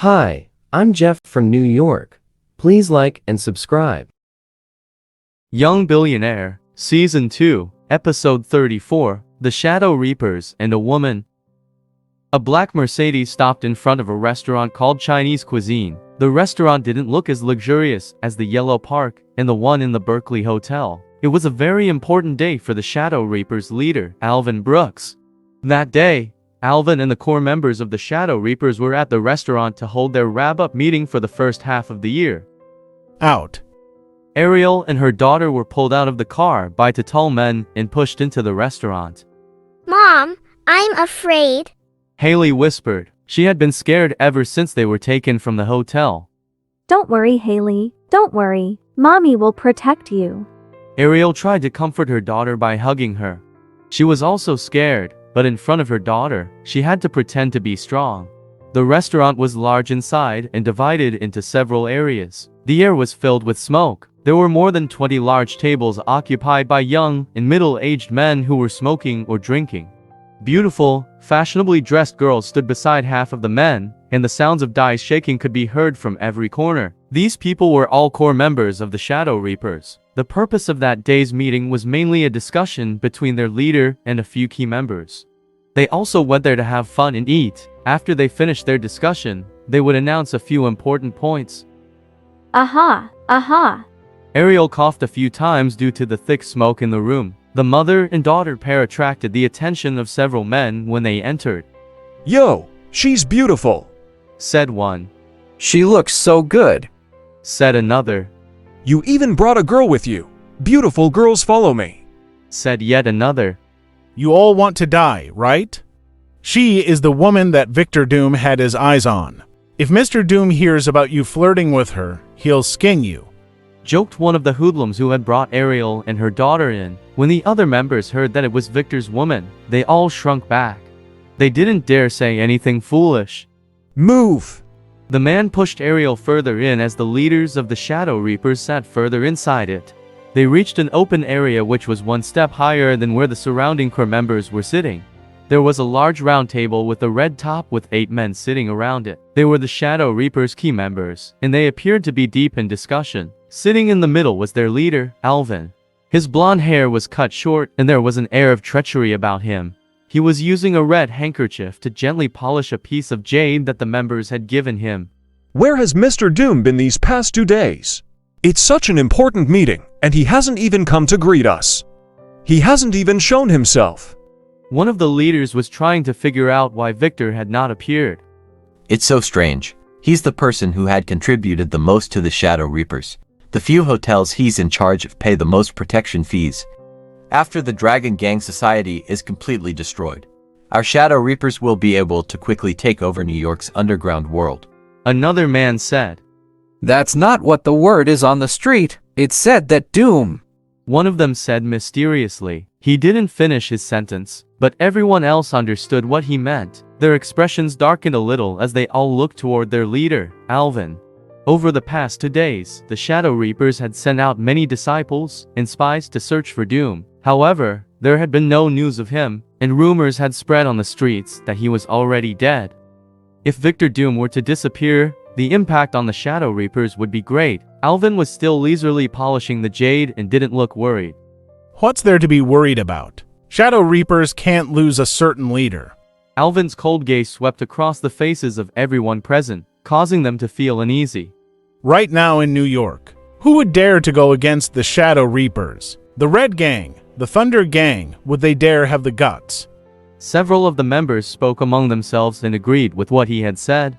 Hi, I'm Jeff from New York. Please like and subscribe. Young Billionaire, Season 2, Episode 34, The Shadow Reapers and a Woman. A black Mercedes stopped in front of a restaurant called Chinese Cuisine. The restaurant didn't look as luxurious as the Yellow Park and the one in the Berkeley Hotel. It was a very important day for the Shadow Reapers leader, Alvin Brooks. That day, Alvin and the core members of the Shadow Reapers were at the restaurant to hold their wrap-up meeting for the first half of the year. Out. Ariel and her daughter were pulled out of the car by two tall men and pushed into the restaurant. Mom, I'm afraid. Haley whispered. She had been scared ever since they were taken from the hotel. Don't worry, Haley. Don't worry. Mommy will protect you. Ariel tried to comfort her daughter by hugging her. She was also scared, but in front of her daughter, she had to pretend to be strong. The restaurant was large inside and divided into several areas. The air was filled with smoke. There were more than 20 large tables occupied by young and middle-aged men who were smoking or drinking. Beautiful, fashionably dressed girls stood beside half of the men, and the sounds of dice shaking could be heard from every corner. These people were all core members of the Shadow Reapers. The purpose of that day's meeting was mainly a discussion between their leader and a few key members. They also went there to have fun and eat. After they finished their discussion, they would announce a few important points. Aha, aha. Ariel coughed a few times due to the thick smoke in the room. The mother and daughter pair attracted the attention of several men when they entered. Yo, she's beautiful, Said one. She looks so good. Said another. You even brought a girl with you. Beautiful girls follow me. Said yet another. You all want to die, right? She is the woman that Victor Doom had his eyes on. If Mr. Doom hears about you flirting with her, he'll skin you. Joked one of the hoodlums who had brought Ariel and her daughter in. When the other members heard that it was Victor's woman, they all shrunk back. They didn't dare say anything foolish. Move! The man pushed Ariel further in as the leaders of the Shadow Reapers sat further inside it. They reached an open area which was one step higher than where the surrounding core members were sitting. There was a large round table with a red top with 8 men sitting around it. They were the Shadow Reapers' key members, and they appeared to be deep in discussion. Sitting in the middle was their leader, Alvin. His blonde hair was cut short, and there was an air of treachery about him. He was using a red handkerchief to gently polish a piece of jade that the members had given him. Where has Mr. Doom been these past 2 days? It's such an important meeting, and he hasn't even come to greet us. He hasn't even shown himself. One of the leaders was trying to figure out why Victor had not appeared. It's so strange. He's the person who had contributed the most to the Shadow Reapers. The few hotels he's in charge of pay the most protection fees. After the Dragon Gang Society is completely destroyed, our Shadow Reapers will be able to quickly take over New York's underground world. Another man said. That's not what the word is on the street. It said that Doom. One of them said mysteriously. He didn't finish his sentence, but everyone else understood what he meant. Their expressions darkened a little as they all looked toward their leader, Alvin. Over the past 2 days, the Shadow Reapers had sent out many disciples and spies to search for Doom. However, there had been no news of him, and rumors had spread on the streets that he was already dead. If Victor Doom were to disappear, the impact on the Shadow Reapers would be great. Alvin was still leisurely polishing the jade and didn't look worried. What's there to be worried about? Shadow Reapers can't lose a certain leader. Alvin's cold gaze swept across the faces of everyone present, causing them to feel uneasy. Right now in New York, who would dare to go against the Shadow Reapers? The Red Gang, the Thunder Gang, would they dare have the guts? Several of the members spoke among themselves and agreed with what he had said.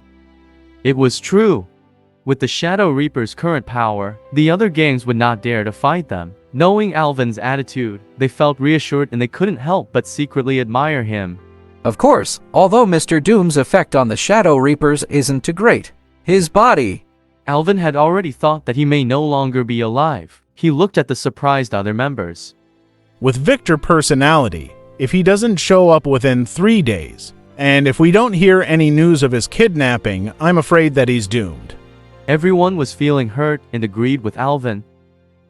It was true. With the Shadow Reapers' current power, the other gangs would not dare to fight them. Knowing Alvin's attitude, they felt reassured and they couldn't help but secretly admire him. Of course, although Mr. Doom's effect on the Shadow Reapers isn't too great, his body... Alvin had already thought that he may no longer be alive. He looked at the surprised other members. With Victor personality, if he doesn't show up within 3 days, and if we don't hear any news of his kidnapping, I'm afraid that he's doomed. Everyone was feeling hurt and agreed with Alvin.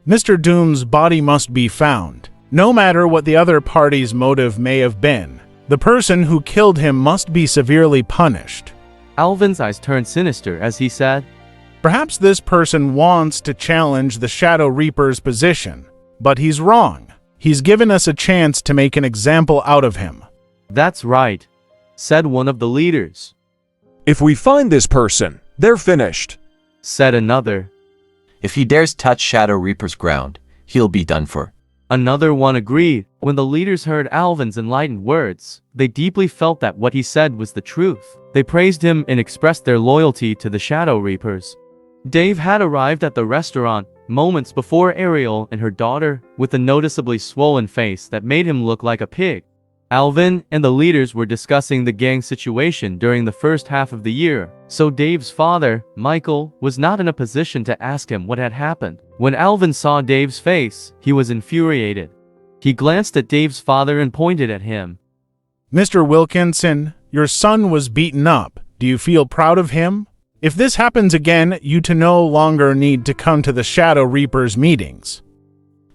Mr. Doom's body must be found. No matter what the other party's motive may have been, the person who killed him must be severely punished. Alvin's eyes turned sinister as he said, Perhaps this person wants to challenge the Shadow Reaper's position, but he's wrong. He's given us a chance to make an example out of him. That's right, said one of the leaders. If we find this person, they're finished, Said another. If he dares touch Shadow Reaper's ground, he'll be done for. Another one agreed. When the leaders heard Alvin's enlightened words, they deeply felt that what he said was the truth. They praised him and expressed their loyalty to the Shadow Reapers. Dave had arrived at the restaurant moments before Ariel and her daughter, with a noticeably swollen face that made him look like a pig. Alvin and the leaders were discussing the gang situation during the first half of the year, so Dave's father, Michael, was not in a position to ask him what had happened. When Alvin saw Dave's face, he was infuriated. He glanced at Dave's father and pointed at him. Mr. Wilkinson, your son was beaten up. Do you feel proud of him? If this happens again, you to no longer need to come to the Shadow Reaper's meetings.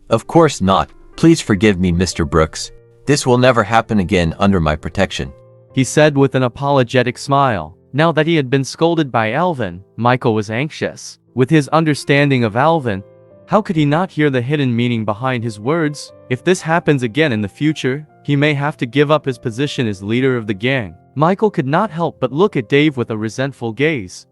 Of course not. Please forgive me, Mr. Brooks. This will never happen again under my protection, he said with an apologetic smile. Now that he had been scolded by Alvin, Michael was anxious. With his understanding of Alvin, how could he not hear the hidden meaning behind his words? If this happens again in the future, he may have to give up his position as leader of the gang. Michael could not help but look at Dave with a resentful gaze.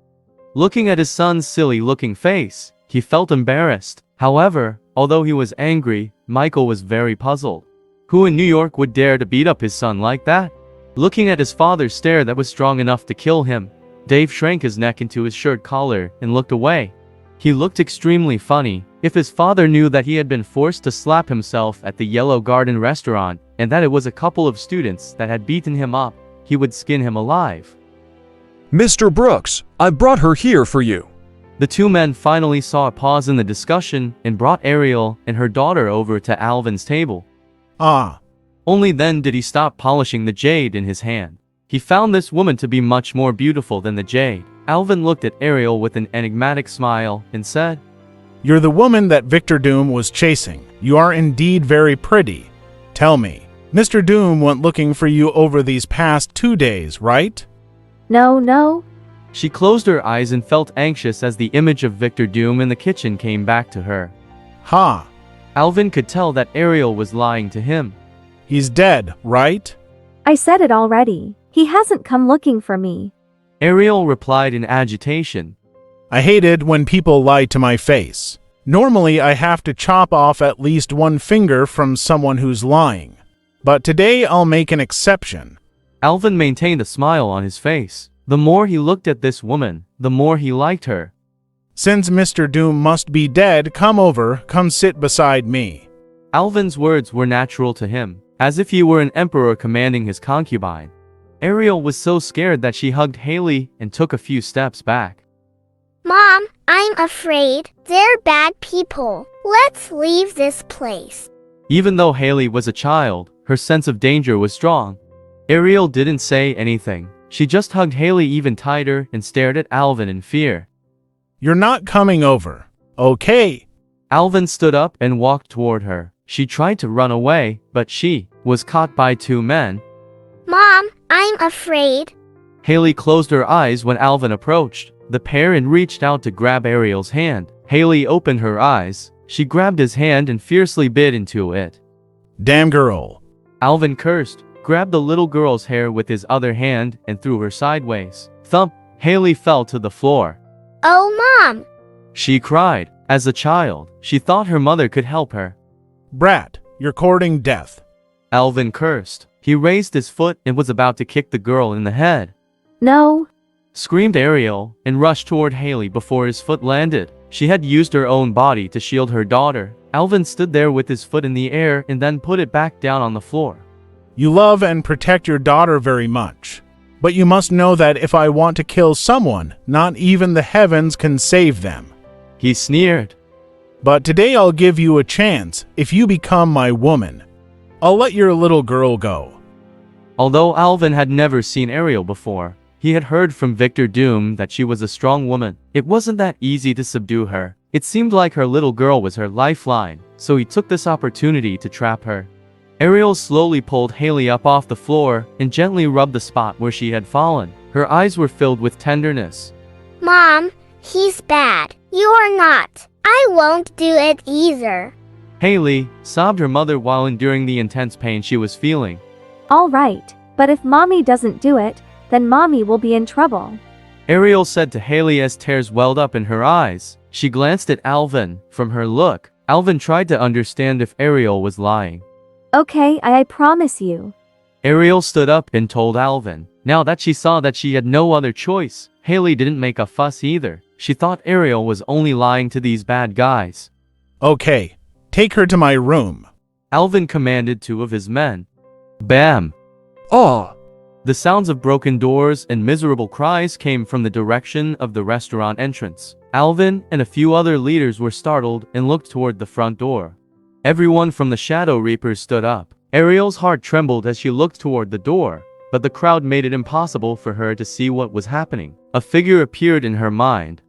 Looking at his son's silly-looking face, he felt embarrassed. However, although he was angry, Michael was very puzzled. Who in New York would dare to beat up his son like that? Looking at his father's stare that was strong enough to kill him, Dave shrank his neck into his shirt collar and looked away. He looked extremely funny. If his father knew that he had been forced to slap himself at the Yellow Garden restaurant, and that it was a couple of students that had beaten him up, he would skin him alive. Mr. Brooks, I brought her here for you. The two men finally saw a pause in the discussion and brought Ariel and her daughter over to Alvin's table. Ah, Only then did he stop polishing the jade in his hand. He found this woman to be much more beautiful than the jade. Alvin looked at Ariel with an enigmatic smile and said, you're the woman that Victor Doom was chasing. You are indeed very pretty. Tell me, Mr. Doom went looking for you over these past 2 days, right? No. She closed her eyes and felt anxious as the image of Victor Doom in the kitchen came back to her. Ha! Alvin could tell that Ariel was lying to him. He's dead, right? I said it already. He hasn't come looking for me. Ariel replied in agitation. I hated when people lie to my face. Normally I have to chop off at least one finger from someone who's lying. But today I'll make an exception. Alvin maintained a smile on his face. The more he looked at this woman, the more he liked her. Since Mr. Doom must be dead, come sit beside me. Alvin's words were natural to him, as if he were an emperor commanding his concubine. Ariel was so scared that she hugged Haley and took a few steps back. Mom, I'm afraid. They're bad people. Let's leave this place. Even though Haley was a child, her sense of danger was strong. Ariel didn't say anything. She just hugged Haley even tighter and stared at Alvin in fear. You're not coming over, okay? Alvin stood up and walked toward her. She tried to run away, but she was caught by two men. Mom, I'm afraid. Haley closed her eyes when Alvin approached. The pair and reached out to grab Ariel's hand. Haley opened her eyes. She grabbed his hand and fiercely bit into it. Damn girl. Alvin cursed, grabbed the little girl's hair with his other hand and threw her sideways. Thump! Haley fell to the floor. Oh, Mom! She cried. As a child, she thought her mother could help her. Brat, you're courting death. Alvin cursed. He raised his foot and was about to kick the girl in the head. No. Screamed Ariel and rushed toward Haley before his foot landed. She had used her own body to shield her daughter. Alvin stood there with his foot in the air and then put it back down on the floor. You love and protect your daughter very much. But you must know that if I want to kill someone, not even the heavens can save them. He sneered. But today I'll give you a chance if you become my woman. I'll let your little girl go. Although Alvin had never seen Ariel before, he had heard from Victor Doom that she was a strong woman. It wasn't that easy to subdue her. It seemed like her little girl was her lifeline, so he took this opportunity to trap her. Ariel slowly pulled Haley up off the floor and gently rubbed the spot where she had fallen. Her eyes were filled with tenderness. Mom, he's bad. You are not. I won't do it either. Haley sobbed her mother while enduring the intense pain she was feeling. All right, but if mommy doesn't do it, then mommy will be in trouble. Ariel said to Haley as tears welled up in her eyes. She glanced at Alvin. From her look, Alvin tried to understand if Ariel was lying. Okay, I promise you. Ariel stood up and told Alvin. Now that she saw that she had no other choice, Haley didn't make a fuss either. She thought Ariel was only lying to these bad guys. Okay, take her to my room. Alvin commanded 2 of his men. Bam! Ah! The sounds of broken doors and miserable cries came from the direction of the restaurant entrance. Alvin and a few other leaders were startled and looked toward the front door. Everyone from the Shadow Reapers stood up. Ariel's heart trembled as she looked toward the door, but the crowd made it impossible for her to see what was happening. A figure appeared in her mind.